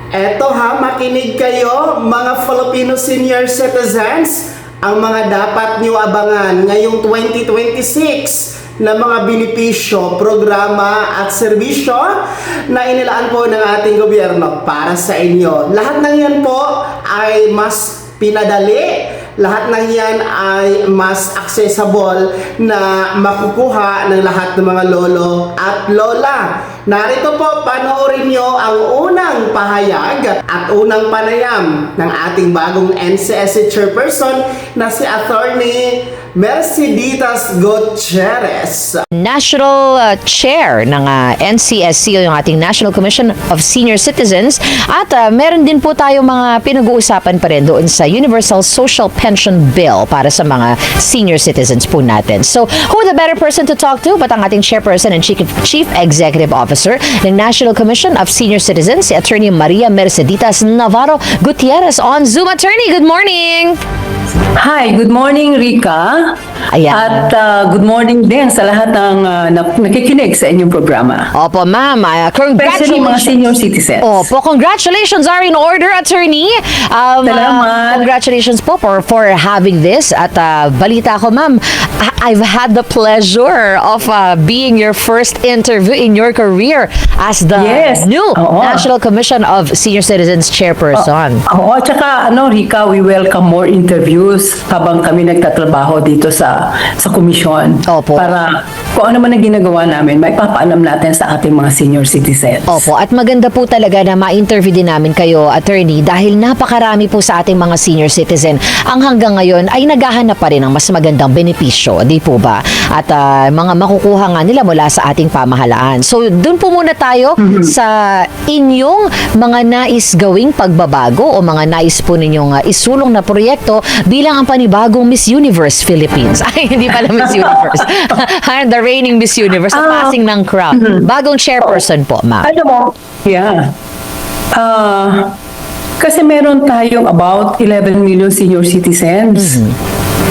Eto ha, makinig kayo mga Filipino senior citizens, ang mga dapat nyo abangan ngayong 2026 na mga benepisyo, programa at serbisyo na inilaan po ng ating gobyerno para sa inyo. Lahat ng yan po ay mas pinadali, lahat ng yan ay mas accessible na makukuha ng lahat ng mga lolo at lola. Narito po, panoorin nyo ang unang pahayag at unang panayam ng ating bagong NCSC chairperson na si Attorney Merceditas Gutierrez. National Chair ng NCSC, yung ating National Commission of Senior Citizens. At meron din po tayo mga pinag-uusapan pa rin doon sa Universal Social Pension Bill para sa mga senior citizens po natin. So, who the better person to talk to but ang ating Chairperson and Chief Executive Officer ng National Commission of Senior Citizens, si Attorney Maria Merceditas Navarro Gutierrez on Zoom. Attorney, good morning! Hi, good morning Rica. Ayan. At good morning din sa lahat ng nakikinig sa inyong programa. Opo, ma'am. Especially mga senior citizens. Opo, congratulations are in order, Attorney. Salamat. Congratulations po for having this. At balita ko, ma'am, I've had the pleasure of being your first interview in your career as the new National Commission of Senior Citizens Chairperson. Oo, tsaka Rica, we welcome more interviews habang kami nagtatrabaho dito sa komisyon. Opo. Para kung ano man ang ginagawa namin, may papaalam natin sa ating mga senior citizens. Opo, at maganda po talaga na ma-interview din namin kayo, Attorney, dahil napakarami po sa ating mga senior citizen ang hanggang ngayon ay naghahanap pa rin ng mas magandang benepisyo, di po ba? At mga makukuha nga nila mula sa ating pamahalaan. So, dun po muna tayo sa inyong mga nais gawing pagbabago o mga nais po ninyong isulong na proyekto bilang ang panibagong Miss Universe Philippines. Ay, hindi pala Miss Universe. The reigning Miss Universe, ang passing ng crown. Bagong chairperson po, ma'am. Alam mo, kasi meron tayong about 11 million senior citizens.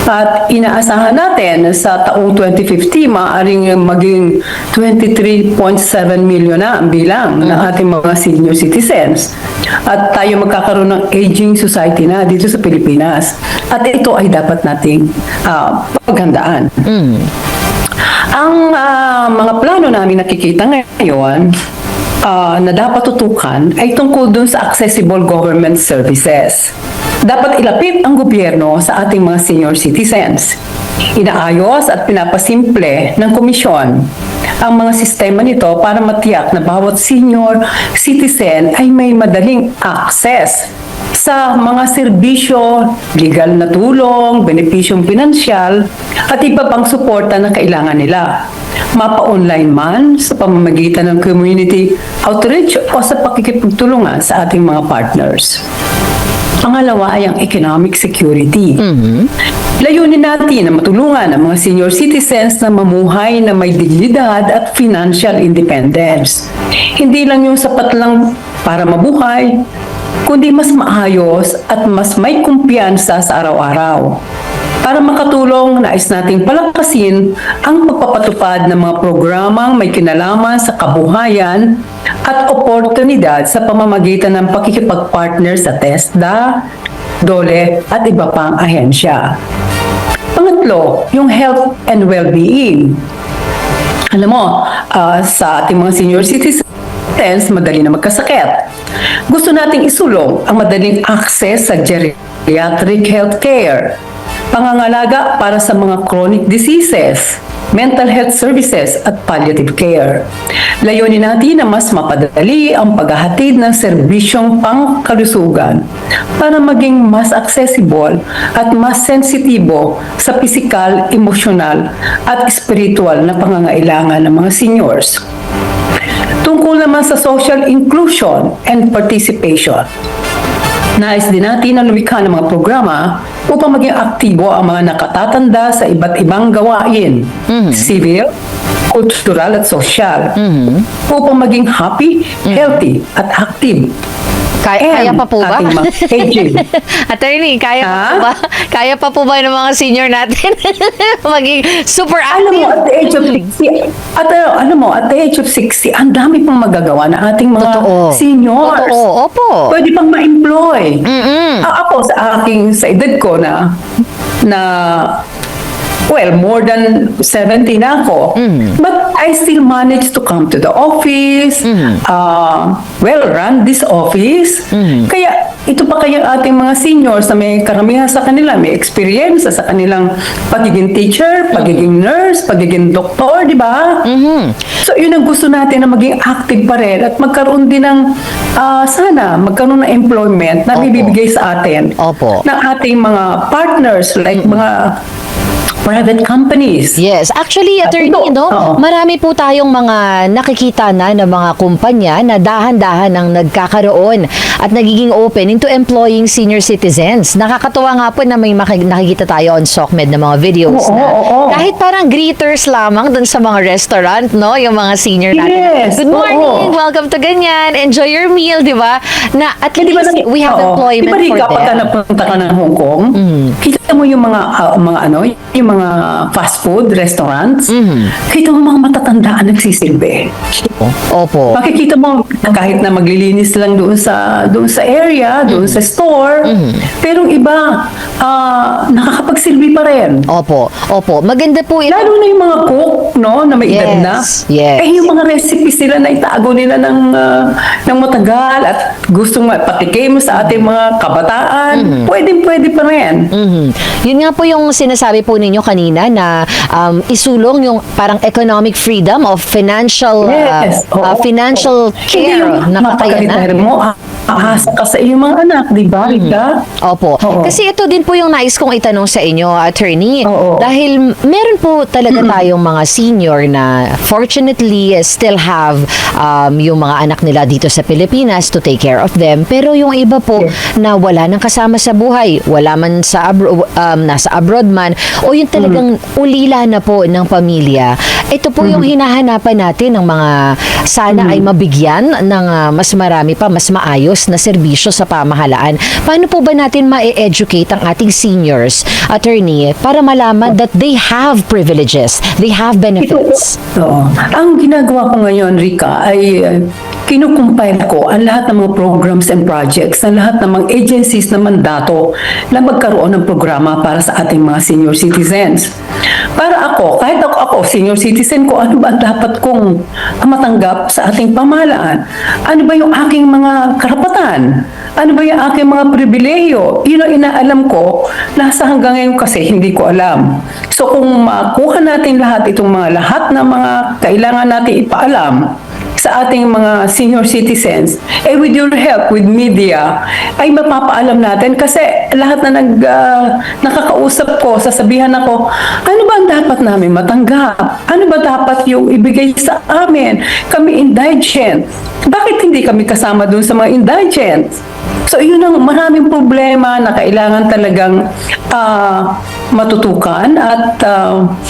At inaasahan natin sa taong 2050, maaaring maging 23.7 million na ang bilang ng ating mga senior citizens. At tayo magkakaroon ng aging society na dito sa Pilipinas. At ito ay dapat nating paghandaan. Ang mga plano namin nakikita ngayon na dapat tutukan ay tungkol dun sa accessible government services. Dapat ilapit ang gobyerno sa ating mga senior citizens. Inaayos at pinapasimple ng komisyon ang mga sistema nito para matiyak na bawat senior citizen ay may madaling access sa mga serbisyo, legal na tulong, benepisyong pinansyal, at iba pang suporta na kailangan nila. Mapa-online man sa pamamagitan ng community outreach o sa pakikipagtulungan sa ating mga partners. Pangalawa ay ang economic security. Layunin natin na matulungan ang mga senior citizens na mamuhay na may dignidad at financial independence. Hindi lang yung sapat lang para mabuhay, kundi mas maayos at mas may kumpiyansa sa araw-araw. Para makatulong, nais nating palakasin ang pagpapatupad ng mga programang may kinalaman sa kabuhayan at oportunidad sa pamamagitan ng pakikipagpartner sa TESDA, DOLE at iba pang ahensya. Pangatlo, yung health and well-being. Alam mo, sa ating mga senior citizens, madali na magkasakit. Gusto nating isulong ang madaling access sa geriatric healthcare, pangangalaga para sa mga chronic diseases, mental health services at palliative care. Layunin natin na mas mapadali ang paghahatid ng serbisyong pangkalusugan para maging mas accessible at mas sensitibo sa pisikal, emosyonal at spiritual na pangangailangan ng mga seniors. Tungkol naman sa social inclusion and participation, nais din natin na lumikha ng mga programa upang maging aktibo ang mga nakatatanda sa iba't ibang gawain, civil, cultural at social, upang maging happy, healthy at active. Kaya pa po ba? ating mga aging. Attorney, kaya pa Ha? po ba? Kaya pa po ba ng mga senior natin maging super Alam mo, active? at the age of 60, alam mo, at the age of 60, ang dami pang magagawa na ating mga Totoo. seniors. Totoo, opo. Pwede pang ma-employ. Mm-mm. Ako, sa edad ko well, more than 70 na ako. But I still manage to come to the office, run this office. Kaya, ito pa kaya ating mga seniors na may karamihan sa kanila, may experience sa kanilang pagiging teacher, pagiging nurse, pagiging doktor, di ba? So, yun ang gusto natin na maging active pa rin at magkaroon din ng, sana, magkaroon ng employment na Opo. bibigay sa atin Opo. ng ating mga partners, like mga private companies. Yes, actually, attorney, ito, no, oo. marami po tayong mga nakikita na ng mga kumpanya na dahan-dahan ang nagkakaroon at nagiging open into employing senior citizens. Nakakatuwa nga po na may nakikita tayo on SOCMED na mga videos Oo, na oo. kahit parang greeters lamang dun sa mga restaurant, no, yung mga senior natin. Yes, Good morning, oo. welcome to ganyan, enjoy your meal, di ba? Na at least we have employment Di for ba, Rika, pagka them. napunta ka ng Hong Kong, kita mo yung yung mga fast food restaurants, kita mo mga matatandaan nagsisilbi. Opo. Makikita mo kahit na maglilinis lang doon sa area, doon sa store, pero yung iba nakakapagsilbi pa rin. Opo. Opo. Maganda po ito. Lalo na yung mga cook, no, na may edad na. Yes. Eh, yung mga recipes nila na itago nila ng matagal at gustong patikim sa ating mga kabataan, pwede pa rin. Yun nga po yung sinasabi po ninyo kanina na isulong yung parang economic freedom of financial Yes. Oo. financial Hindi care yung na mapakaritahir kakayanan. mo, aasa ka sa iyong mga anak, di ba, Rika? Opo. Oo. Kasi ito din po yung nais kong itanong sa inyo, attorney. Oo. Dahil meron po talaga tayong mga senior na fortunately still have yung mga anak nila dito sa Pilipinas to take care of them. Pero yung iba po na wala nang kasama sa buhay, wala man sa nasa abroad man, o yung talagang ulila na po ng pamilya. Ito po yung hinahanapan natin ng mga sana ay mabigyan ng mas marami pa, mas maayos na serbisyo sa pamahalaan. Paano po ba natin ma-educate ang ating seniors, attorney, para malaman that they have privileges, they have benefits? Oo. Ang ginagawa ko ngayon, Rika, ay kinukumpile ko ang lahat ng mga programs and projects ng lahat ng mga agencies na mandato na magkaroon ng programa para sa ating mga senior citizens. Para kahit ako, senior citizen ko, ano ba ang dapat kong matanggap sa ating pamahalaan? Ano ba yung aking mga karapatan? Ano ba yung aking mga pribilehiyo? Yun ang inaalam ko, nasa hanggang ngayon kasi hindi ko alam. So kung makuha natin lahat ng mga kailangan natin ipaalam sa ating mga senior citizens, with your help, with media, ay mapapaalam natin kasi lahat na nakakausap ko, sasabihan ako, ano ba ang dapat namin matanggap? Ano ba dapat yung ibigay sa amin? Kami indigent. Bakit hindi kami kasama dun sa mga indigent? So, yun ang maraming problema na kailangan talagang matutukan at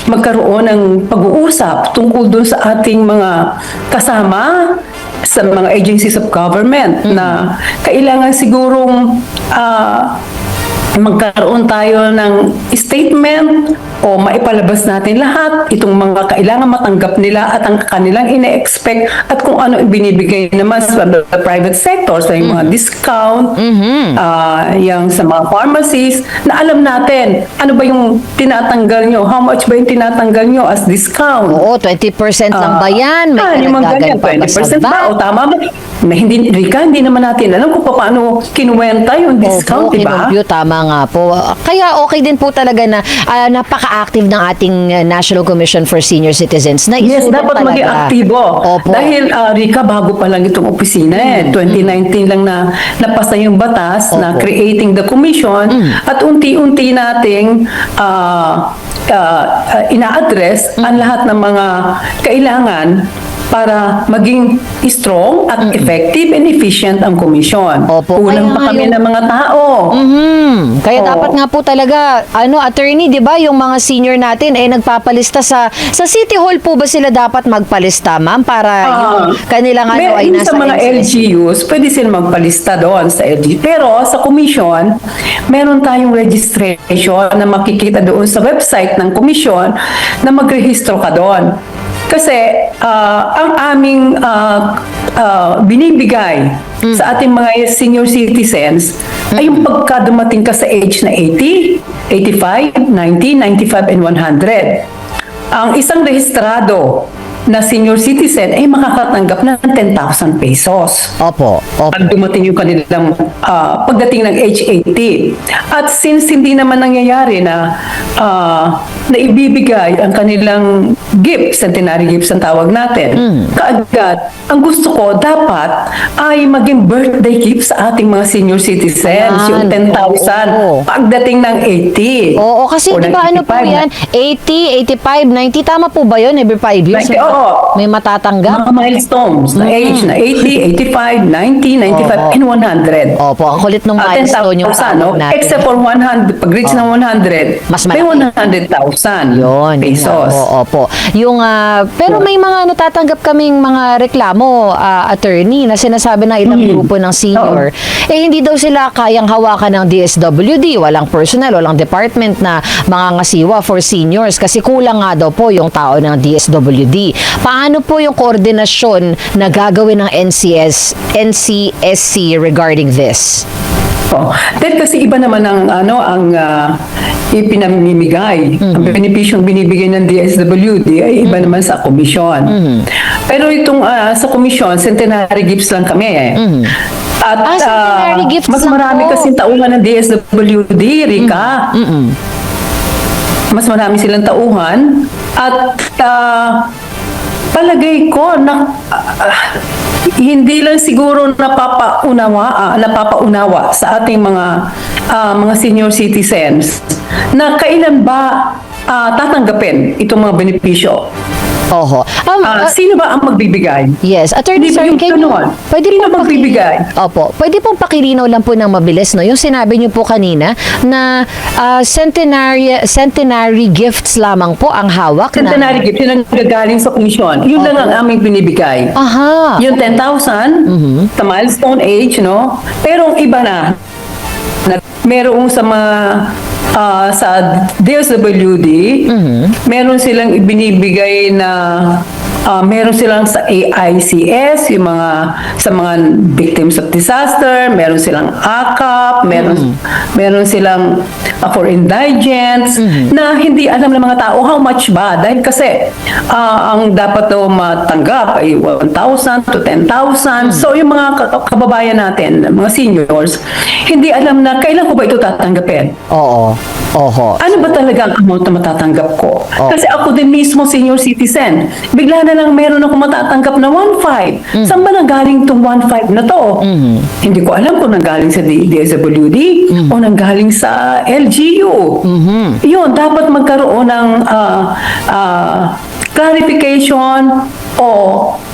magkaroon ng pag-uusap tungkol dun sa ating mga kasama sa mga agencies of government na kailangan sigurong magkaroon tayo ng statement o maipalabas natin lahat itong mga kailangan matanggap nila at ang kanilang ine-expect at kung ano ibinibigay naman sa private sector, sa yung mga discount, yung sa mga pharmacies, na alam natin ano ba yung tinatanggal nyo, how much ba yung tinatanggal nyo as discount. Oo, 20% lang ba yan? May yung mga ganyan, karagdagan pa ba sa 20% ba? VAT? O tama ba? Hindi, Rika, hindi naman natin alam kung paano kinuwenta yung discount, Opo, di ba? kinumpute, tama nga po. Kaya okay din po talaga na napaka-active ng ating National Commission for Senior Citizens na Yes, isulong dapat talaga. maging aktibo. Opo. Dahil, Rika, bago pa lang itong opisina 2019 lang na napasa yung batas na Opo. creating the commission at unti-unti nating ina-address ang lahat ng mga kailangan para maging strong at effective and efficient ang komisyon. Opo, Kulang kaya pa kami yung- ng mga tao. Kaya Oo. dapat nga po talaga, attorney, di ba, yung mga senior natin sa City Hall po ba sila dapat magpalista, ma'am, para yung kanilang ay Yung nasa sa mga NCSC? LGUs, pwede sila magpalista doon sa LGU. Pero sa komisyon, meron tayong registration na makikita doon sa website ng komisyon na magrehistro ka doon. Kasi ang aming binibigay sa ating mga senior citizens ay yung pagka dumating ka sa age na 80, 85, 90, 95, and 100. Ang isang rehistrado na senior citizen ay makakatanggap ng 10,000 pesos. Opo. Pag dumating yung kanilang pagdating ng age 80. At since hindi naman nangyayari na ibibigay ang kanilang gifts, centenary gifts ang tawag natin, kaagad, ang gusto ko dapat ay maging birthday gift sa ating mga senior citizens, yung 10,000 Oo. pagdating ng 80. Oo, kasi Or di ba ng ano po 85. yan? 80, 85, 90, tama po ba yun? Every 5 years? 90, oo. May matatanggap? Mga milestones na age na 80, 85, 90, 95, Oo. and 100. Opo, ang kulit ng milestone yung 10,000, no? tawag natin. Except for 100, pag reach ng 100, Mas may malaki. 100,000 Yun. pesos. Opo. Yung, pero may mga natatanggap kaming mga reklamo, attorney, na sinasabi ng ilang grupo ng senior, hindi daw sila kayang hawakan ng DSWD, walang personnel, walang department na mga ngasiwa for seniors kasi kulang nga daw po yung tao ng DSWD. Paano po yung koordinasyon na gagawin ng NCSC regarding this? Dahil kasi iba naman ang ipinamimigay. Ang benepisyong binibigay ng DSWD ay iba naman sa komisyon. Pero itong sa komisyon, centenary gifts lang kami. At centenary gifts mas lang marami po. kasing tauhan ng DSWD, Rika. Mas marami silang tauhan. At palagay ko na hindi lang siguro napapaunawa sa ating mga senior citizens na kailan ba tatanggapin itong mga benepisyo. Oho. Sino ba ang magbibigay? Yes, Attorney Hindi ba Sir, yung ganon? pwede Sino pong magbibigay? Opo, pwede pong pakilinaw lang po ng mabilis, no? Yung sinabi niyo po kanina na centenary gifts lamang po ang hawak Centenary gift, yun ang gagaling sa komisyon. Yun lang ang aming binibigay. Aha. Yung 10,000, sa milestone age, no? Pero ang iba na merong sa mga sa DSWD, meron silang ibinibigay na meron silang sa AICS, yung sa mga victims of disaster, meron silang AKAP, meron silang for indigents, na hindi alam ng mga tao how much ba. Dahil kasi ang dapat daw matanggap ay 1,000 to 10,000. So yung mga kababayan natin, mga seniors, hindi alam na kailan ko ba ito tatanggapin. Oo. Oho. Ano ba talaga ang amount na matatanggap ko? Kasi ako din mismo senior citizen. Bigla na lang meron ako matatanggap na 1.5. Saan ba nanggaling itong 1.5 na to? Hindi ko alam kung nanggaling sa DSWD o nanggaling sa LGU. Yun, dapat magkaroon ng clarification o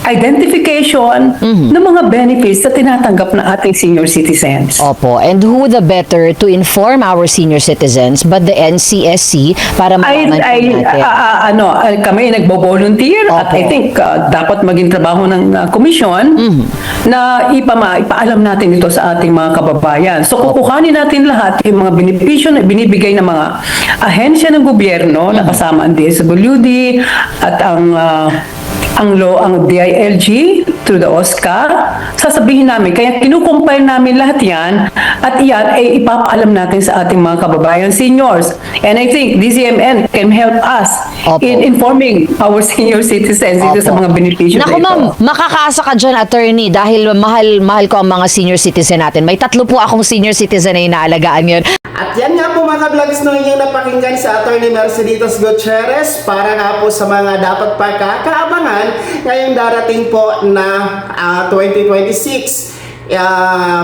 identification ng mga benefits na tinatanggap ng ating senior citizens. Opo. And who the better to inform our senior citizens but the NCSC para malaman po natin. Kami nagbo-volunteer at Opo. I think dapat maging trabaho ng komisyon na ipaalam natin ito sa ating mga kababayan. So kukuhanin natin lahat yung mga benepisyo na binibigay ng mga ahensya ng gobyerno na kasama ang DSWD at ang DILG through the OSCA, sasabihin namin, kaya kinukumpile namin lahat yan at iyan ay ipapaalam natin sa ating mga kababayan seniors. And I think DCMN can help us Opo. in informing our senior citizens dito sa mga benepisyo Naku na ito. ma'am, makakaasa ka dyan, attorney, dahil mahal ko ang mga senior citizen natin. May 3 po akong senior citizen na inaalagaan yun. At yan nga po mga ka-vlogs no, inyong napakinggan sa Attorney Merceditos Gutierrez para nga po sa mga dapat pagkakaabangan ngayong darating po na 2026.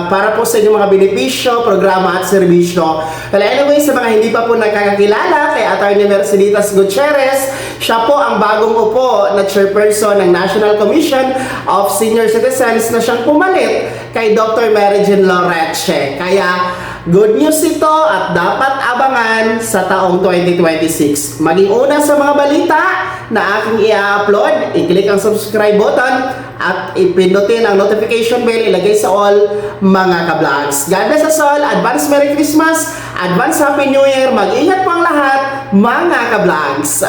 para po sa inyong mga benepisyo, programa at serbisyo. Well, anyway, sa mga hindi pa po nakakakilala kay Atty. Merceditas Gutierrez, siya po ang bagong upo na chairperson ng National Commission of Senior Citizens na siyang pumalit kay Dr. Mary Jean Loreche. Kaya, good news ito at dapat abangan sa taong 2026. Maging una sa mga balita na aking i-upload, i-click ang subscribe button at ipindutin ang notification bell, ilagay sa all mga ka-vlogs. God bless us all, advance Merry Christmas, advance Happy New Year, mag-ingat po ang lahat mga ka-vlogs.